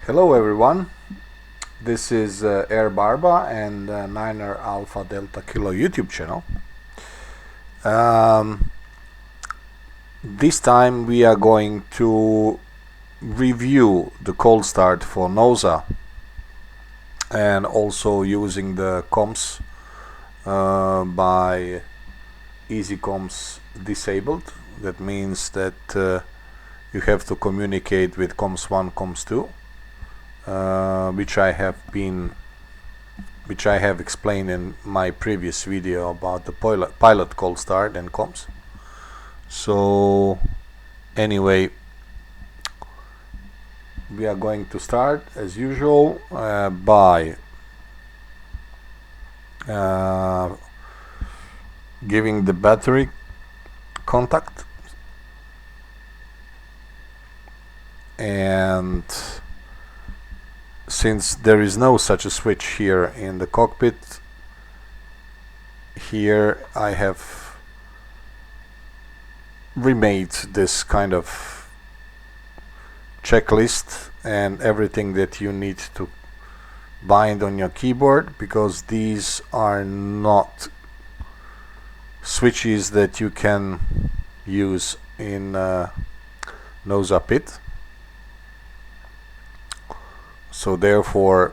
Hello everyone, this is Airbarba and Niner Alpha Delta Kilo YouTube channel. This time we are going to review the cold start for NOSA and also using the comms by easy comms disabled. That means that you have to communicate with comms 1, comms 2. Which I have explained in my previous video about the pilot cold start and comms. So anyway, we are going to start as usual by giving the battery contact, and since there is no such a switch here in the cockpit, here I have remade this kind of checklist and everything that you need to bind on your keyboard, because these are not switches that you can use in NOSA pit. So therefore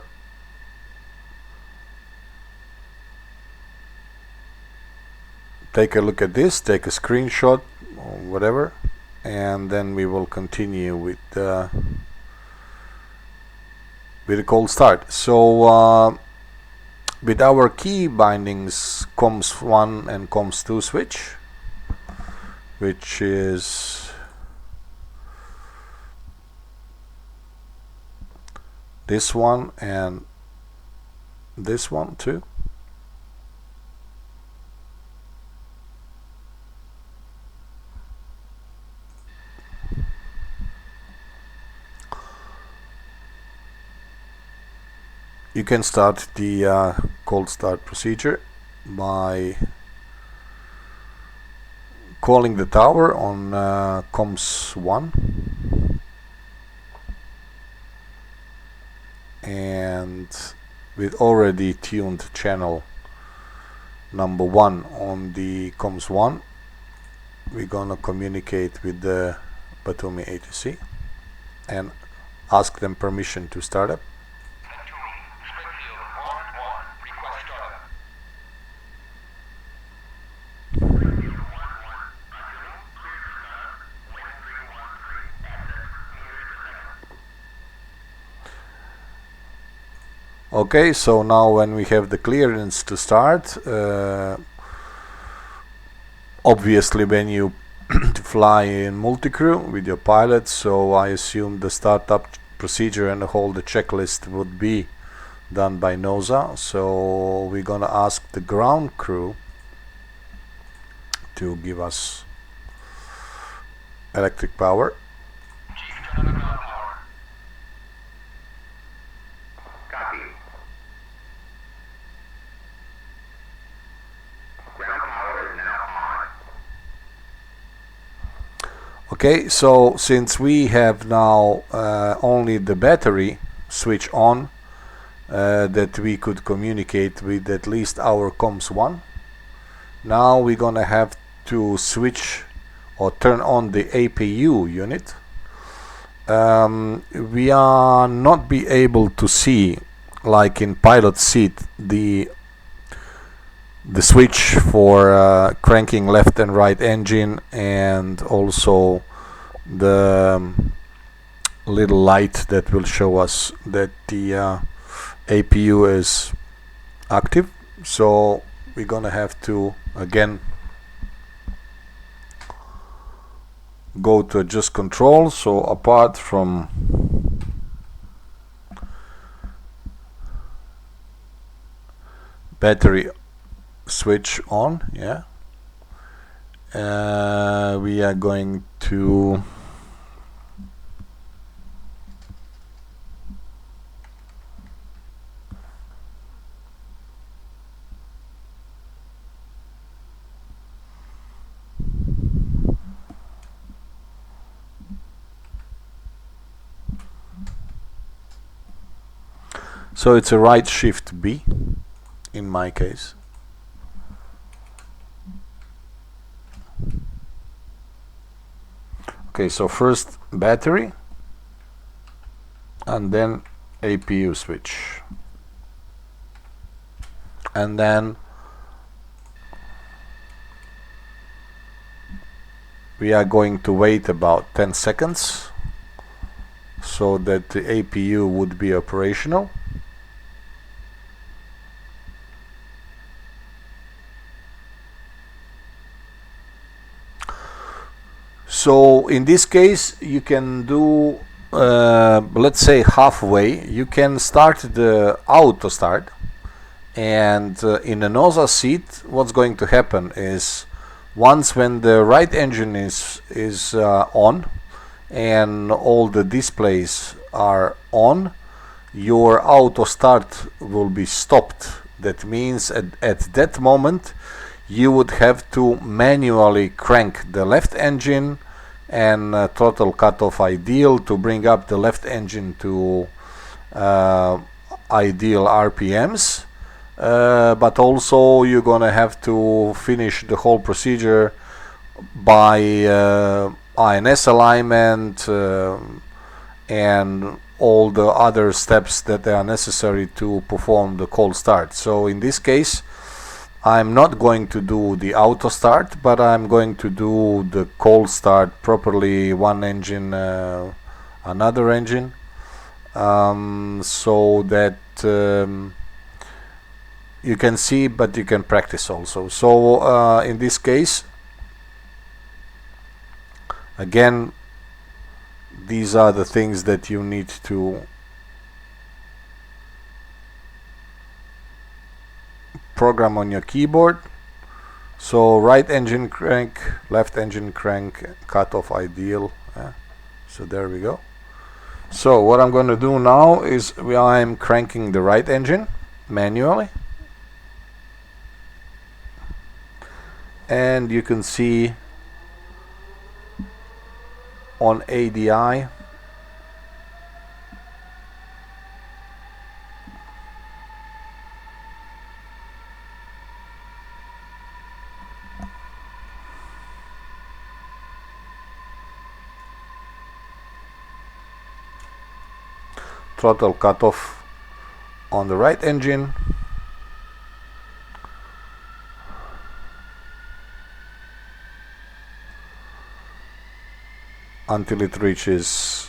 take a look at this, take a screenshot or whatever, and then we will continue with the cold start. So with our key bindings comms 1 and comms 2 switch, which is this one and this one too. You can start the cold start procedure by calling the tower on comms 1 and with already tuned channel number 1 on the comms 1, we're gonna communicate with the Batumi ATC and ask them permission to start up. Okay, so now when we have the clearance to start, obviously when you fly in multi-crew with your pilot, so I assume the startup procedure and the whole the checklist would be done by NOSA. So we're gonna ask the ground crew to give us electric power. Okay, so since we have now only the battery switch on, that we could communicate with at least our comms 1, now we're gonna have to switch or turn on the APU unit. We are not be able to see, like in pilot seat, the switch for cranking left and right engine, and also the little light that will show us that the APU is active. So we're gonna have to again go to adjust control. So apart from battery switch on, yeah, we are going to So it's a right shift B in my case. Okay, so first battery and then APU switch, and then we are going to wait about 10 seconds so that the APU would be operational. So in this case you can do let's say halfway. You can start the auto start, and in a NOSA seat what's going to happen is once when the right engine is on and all the displays are on, your auto start will be stopped. That means at that moment you would have to manually crank the left engine and throttle cutoff ideal to bring up the left engine to ideal RPMs, but also you're gonna have to finish the whole procedure by INS alignment and all the other steps that are necessary to perform the cold start. So in this case I'm not going to do the auto start, but I'm going to do the cold start properly, one engine, another engine, so that you can see, but you can practice also. So in this case, again, these are the things that you need to program on your keyboard. So right engine crank, left engine crank, cutoff ideal. So there we go. So what I'm going to do now is I'm cranking the right engine manually, and you can see on ADI throttle cutoff on the right engine, until it reaches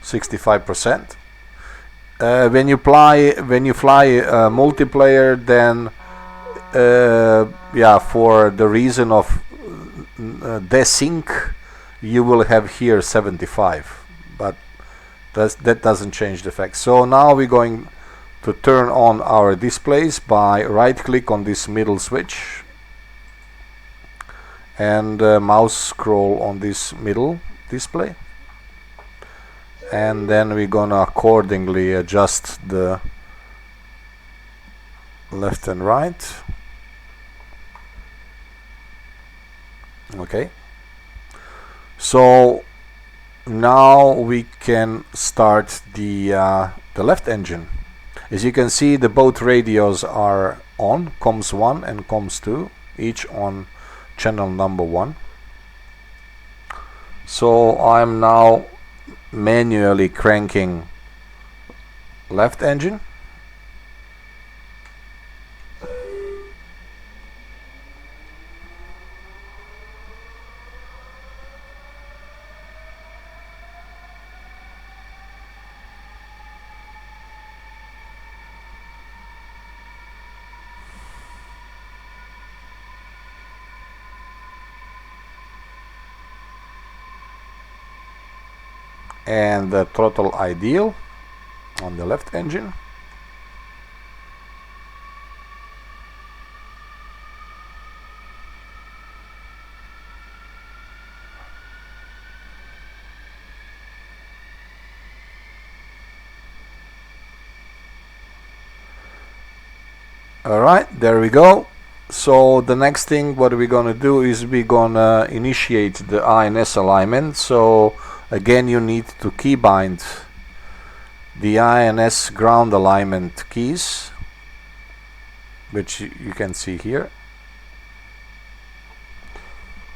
65%. When you fly multiplayer, then yeah, for the reason of desync, you will have here 75, but that doesn't change the fact. So now we're going to turn on our displays by right click on this middle switch and mouse scroll on this middle display, and then we're gonna accordingly adjust the left and right. Okay, so now we can start the left engine. As you can see, the both radios are on, comms 1 and comms 2, each on channel number 1. So I'm now manually cranking left engine, and the throttle ideal on the left engine. Alright, there we go. So the next thing what we're gonna do is we're gonna initiate the INS alignment. So again, you need to keybind the INS ground alignment keys, which you can see here.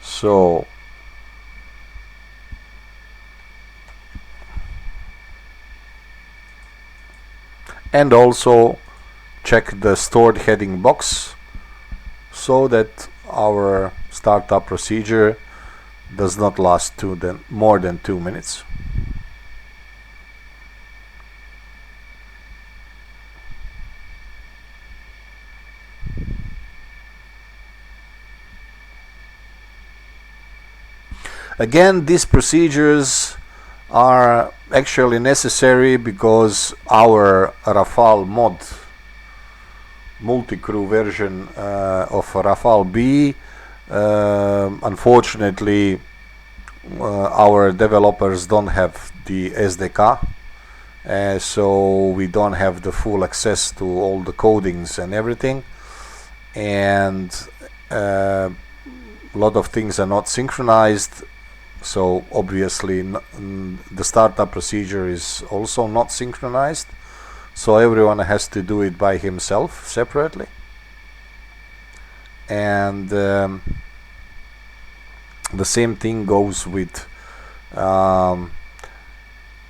So and also check the stored heading box so that our startup procedure does not last more than 2 minutes. Again, these procedures are actually necessary because our Rafale mod multi-crew version of Rafale B, unfortunately our developers don't have the SDK, so we don't have the full access to all the codings and everything, and a lot of things are not synchronized. So obviously the startup procedure is also not synchronized, so everyone has to do it by himself separately. And the same thing goes with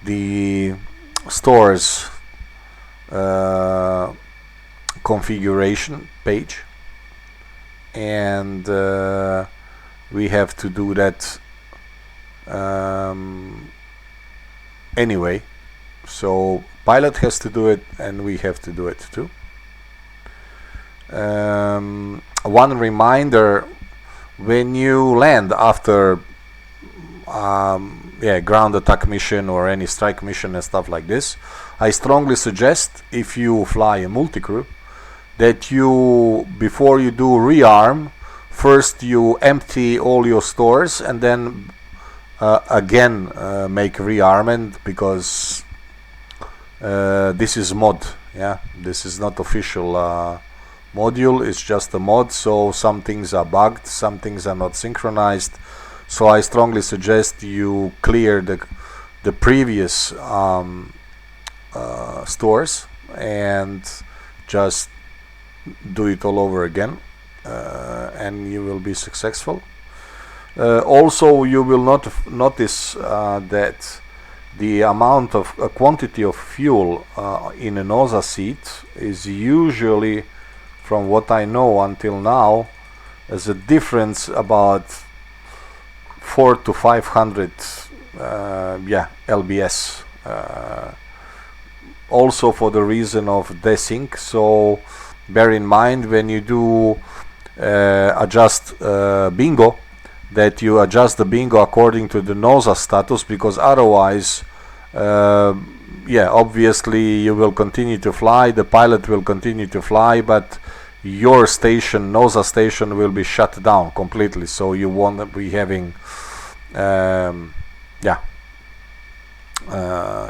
the stores configuration page, and we have to do that anyway. So pilot has to do it and we have to do it too. One reminder: when you land after ground attack mission or any strike mission and stuff like this, I strongly suggest, if you fly a multi-crew, that you, before you do rearm, first you empty all your stores and then again make rearmament, because this is mod, this is not official module, it's just a mod, so some things are bugged, some things are not synchronized. So I strongly suggest you clear the previous stores and just do it all over again, and you will be successful. Also, you will notice that the amount of quantity of fuel in a NOSA seat is usually, from what I know until now, as a difference about 400 to 500 lbs, also for the reason of desync. So bear in mind when you do adjust bingo, that you adjust the bingo according to the NOSA status, because otherwise obviously you will continue to fly, the pilot will continue to fly, but your station, NOSA station, will be shut down completely, so you won't be having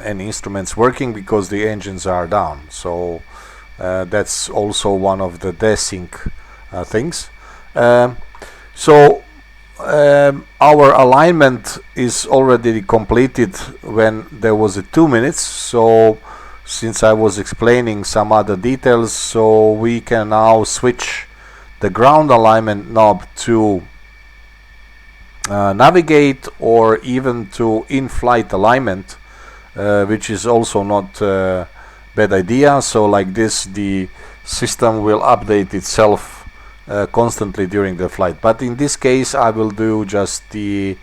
any instruments working because the engines are down. So that's also one of the desync things. Our alignment is already completed when there was a 2 minutes. So since I was explaining some other details, so we can now switch the ground alignment knob to navigate, or even to in-flight alignment, which is also not a bad idea. So like this, the system will update itself constantly during the flight. But in this case, I will do just the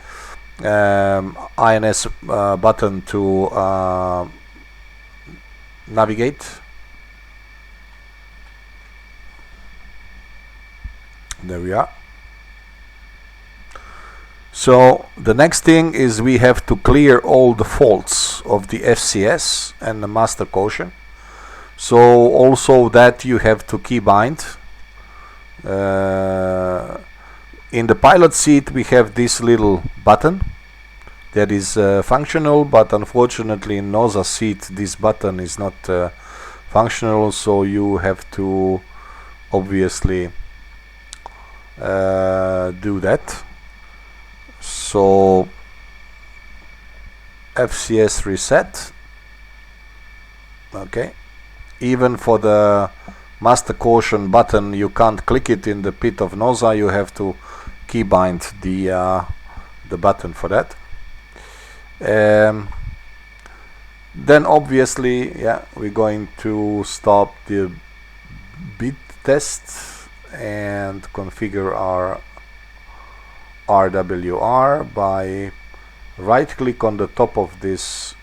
INS button to navigate. There we are. So the next thing is we have to clear all the faults of the FCS and the master caution. So also that you have to key bind. In the pilot seat we have this little button that is functional, but unfortunately in NOSA seat this button is not functional, so you have to obviously do that. So FCS reset, Okay, even for the master caution button, you can't click it in the pit of NOSA. You have to keybind the button for that. Then obviously, yeah, we're going to stop the bit test and configure our RWR by right click on the top of this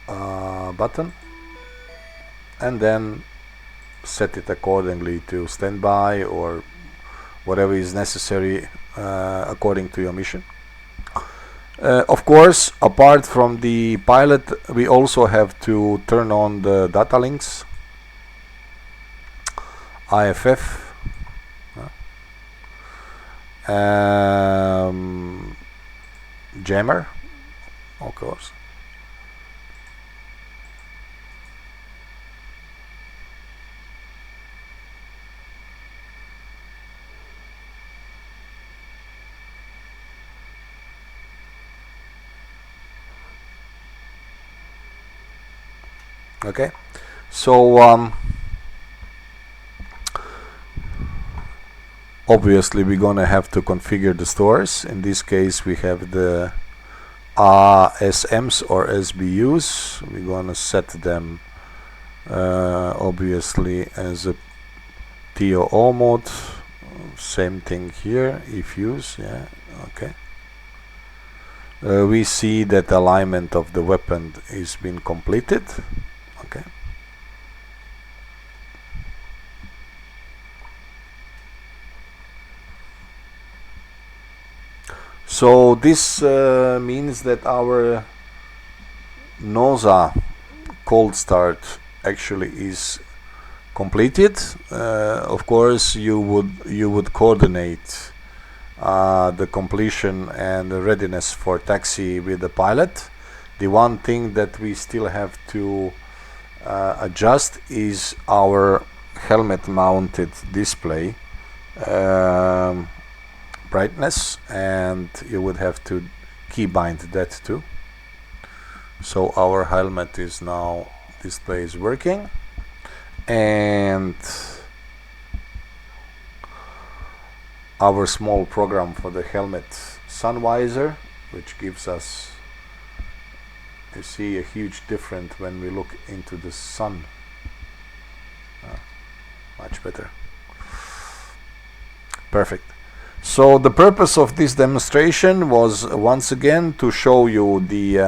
button and then set it accordingly to standby or whatever is necessary according to your mission. Of course, apart from the pilot, we also have to turn on the data links, IFF, jammer, of course. Okay, so obviously we're gonna have to configure the stores. In this case we have the SMs or SBUs. We're gonna set them obviously as a TOO mode. Same thing here, if use, yeah, okay. We see that alignment of the weapon is been completed. Okay. So this means that our NOSA cold start actually is completed. Of course, you would coordinate the completion and the readiness for taxi with the pilot. The one thing that we still have to adjust is our helmet mounted display brightness, and you would have to keybind that too. So our helmet is now, display is working, and our small program for the helmet sun visor, which gives us, you see, a huge difference when we look into the sun. Much better. Perfect. So the purpose of this demonstration was once again to show you the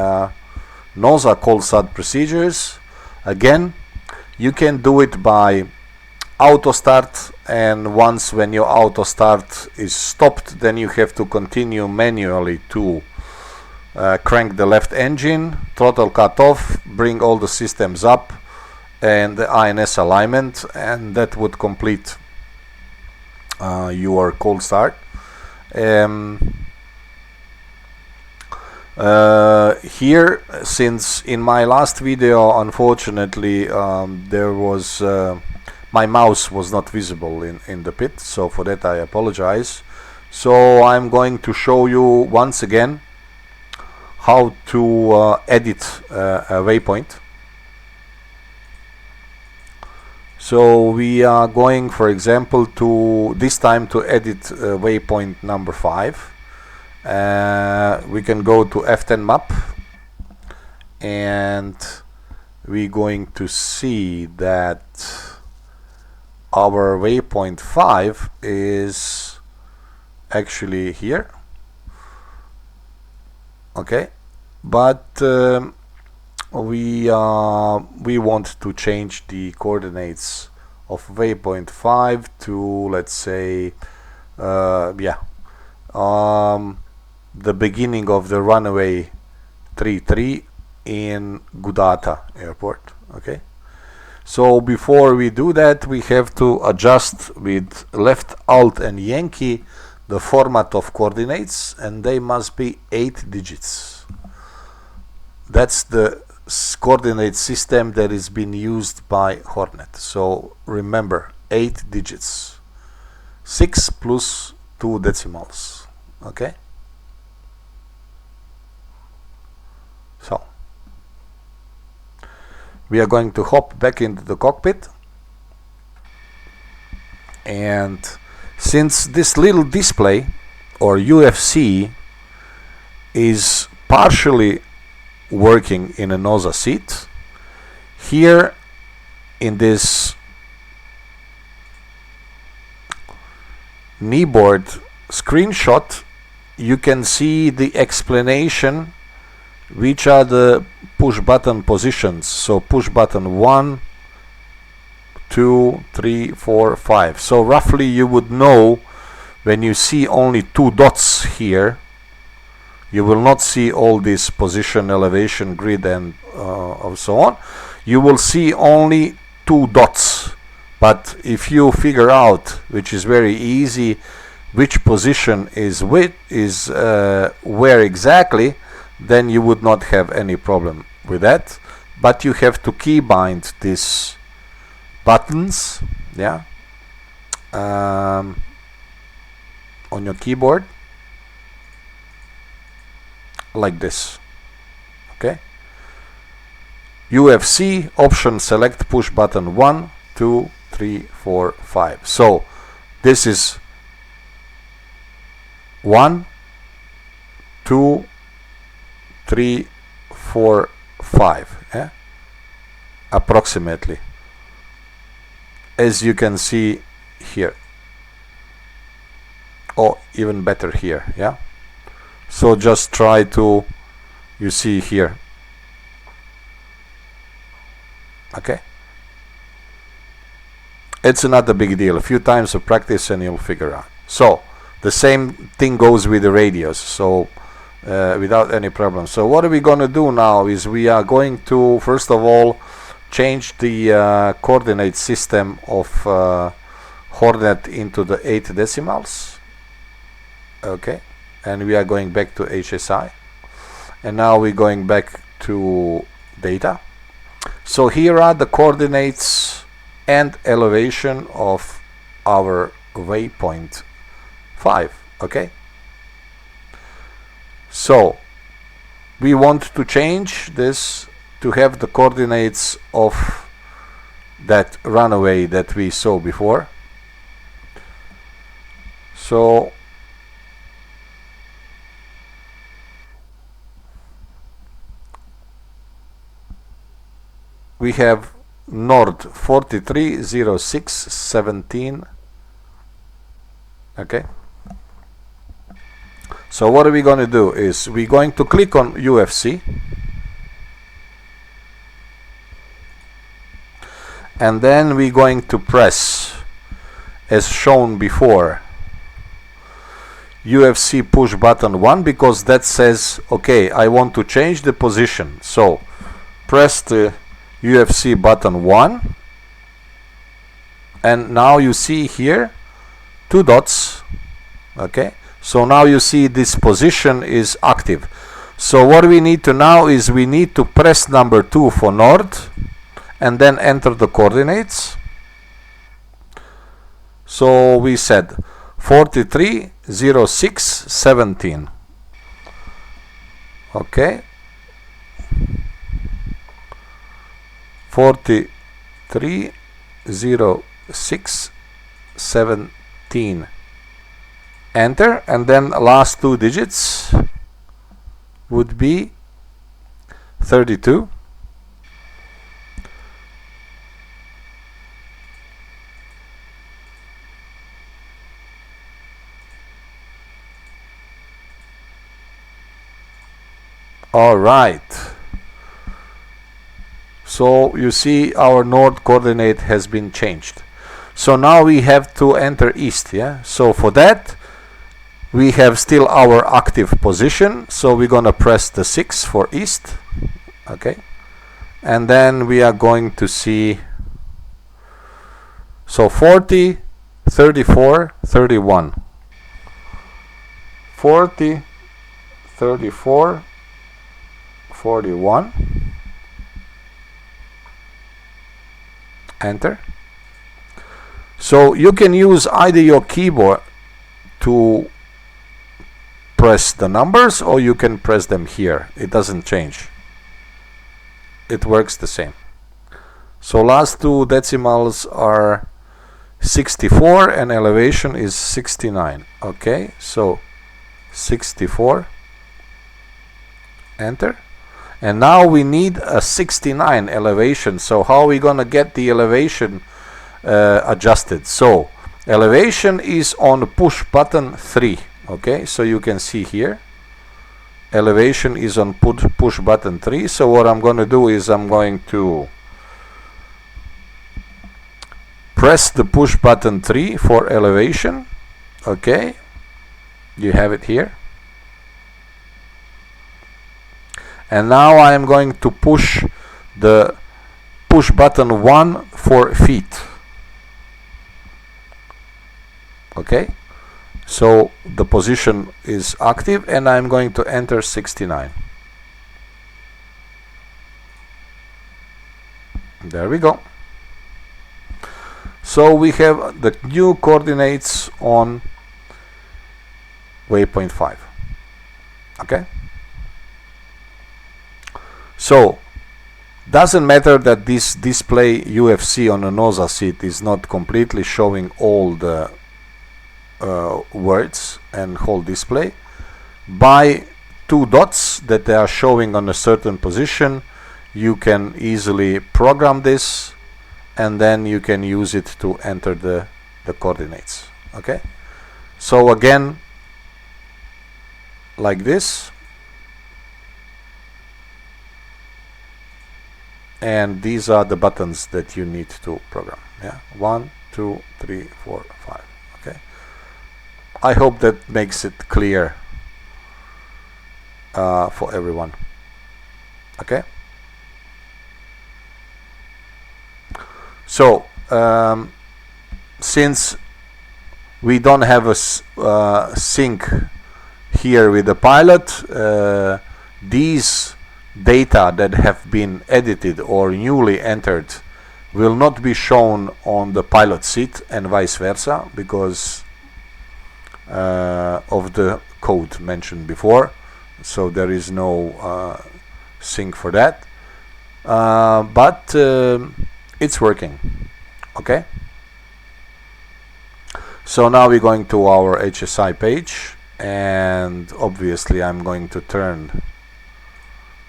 NOSA cold start procedures. Again, you can do it by auto start, and once when your auto start is stopped, then you have to continue manually to crank the left engine, throttle cut off, bring all the systems up and the INS alignment, and that would complete your cold start. Here, since in my last video unfortunately there was my mouse was not visible in the pit, so for that I apologize. So I'm going to show you once again how to edit a waypoint. So we are going, for example, to this time to edit waypoint number 5. We can go to F10 map, and we're going to see that our waypoint 5 is actually here. Okay, but we want to change the coordinates of waypoint 5 to, let's say, the beginning of the runway 33 in Gudata airport. Okay, so before we do that, we have to adjust with left alt and Yankee the format of coordinates, and they must be 8 digits. That's the coordinate system that is being used by Hornet. So remember, 8 digits, 6 plus 2 decimals. Okay, so we are going to hop back into the cockpit, and since this little display or UFC is partially working in a NOSA seat, here in this kneeboard screenshot you can see the explanation which are the push button positions. So push button 1, 2, 3, 4, 5. So roughly you would know when you see only 2 dots here, you will not see all this position, elevation, grid and so on. You will see only 2 dots. But if you figure out, which is very easy, which position is where exactly, then you would not have any problem with that. But you have to keybind these buttons, yeah, on your keyboard like this. Okay. UFC option select push button 1, 2, 3, 4, 5. So this is 1, 2, 3, 4, 5, yeah? Approximately, as you can see here, or even better here, yeah. So just try to, you see here, okay. It's not a big deal. A few times of practice and you'll figure out. So the same thing goes with the radios, so without any problem. So what are we going to do now is we are going to first of all change the coordinate system of Hornet into the 8 decimals. Okay, and we are going back to HSI, and now we're going back to data. So here are the coordinates and elevation of our waypoint 5. Okay, so we want to change this to have the coordinates of that runway that we saw before. So we have Nord 430617. Okay, so what are we going to do is we're going to click on UFC, and then we're going to press, as shown before, UFC push button 1, because that says okay, I want to change the position. So press the UFC button 1, and now you see here 2 dots. Okay, so now you see this position is active. So what we need to now is we need to press number 2 for Nord and then enter the coordinates. So we said 430617. Okay, 430617. Enter, and then last 2 digits would be 32. All right. So you see our Nord coordinate has been changed. So now we have to enter east, yeah. So for that we have still our active position, so we're gonna press the 6 for east. Okay, and then we are going to see, so 40, 34, 31, 40, 34, 41. Enter. So you can use either your keyboard to press the numbers, or you can press them here. It doesn't change. It works the same. So last two decimals are 64 and elevation is 69. Okay, so 64, enter. And now we need a 69 elevation. So how are we gonna get the elevation adjusted? So elevation is on push button 3. Okay, so you can see here elevation is on push button 3. So what I'm going to do is I'm going to press the push button 3 for elevation. Okay, you have it here. And now I am going to push the push button 1 for feet. Okay, so the position is active and I'm going to enter 69. There we go. So we have the new coordinates on waypoint 5. Okay, so doesn't matter that this display UFC on a NOSA seat is not completely showing all the words and whole display. By two dots that they are showing on a certain position, you can easily program this and then you can use it to enter the coordinates. Okay, so again like this, and these are the buttons that you need to program. Yeah, 1, 2, 3, 4, 5. Okay, I hope that makes it clear for everyone. Okay, so since we don't have a sync here with the pilot, these data that have been edited or newly entered will not be shown on the pilot seat and vice versa because of the code mentioned before. So there is no sync for that, but it's working. Okay, so now we're going to our HSI page, and obviously I'm going to turn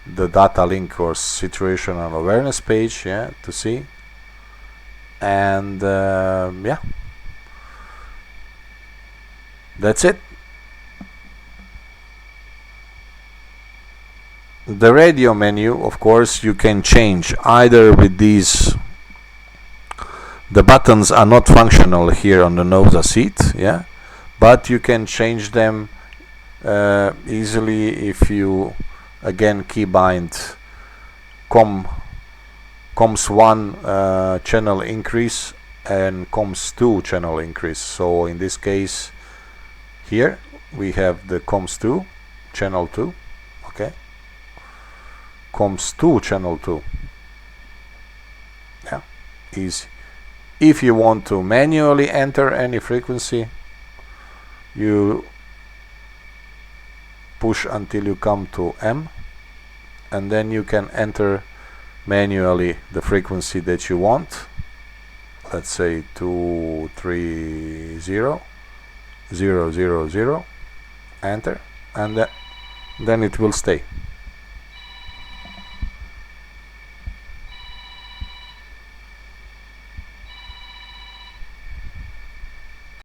the data link or situational awareness page, yeah, to see. And yeah, that's it. The radio menu, of course, you can change either with these. The buttons are not functional here on the NOSA seat, yeah, but you can change them easily if you again keybind comms 1 channel increase and comms 2 channel increase. So in this case here we have the comms 2 channel 2. Okay, comms 2 channel 2. Yeah, easy. If you want to manually enter any frequency, you push until you come to M, and then you can enter manually the frequency that you want. Let's say 230,000, enter, and then it will stay.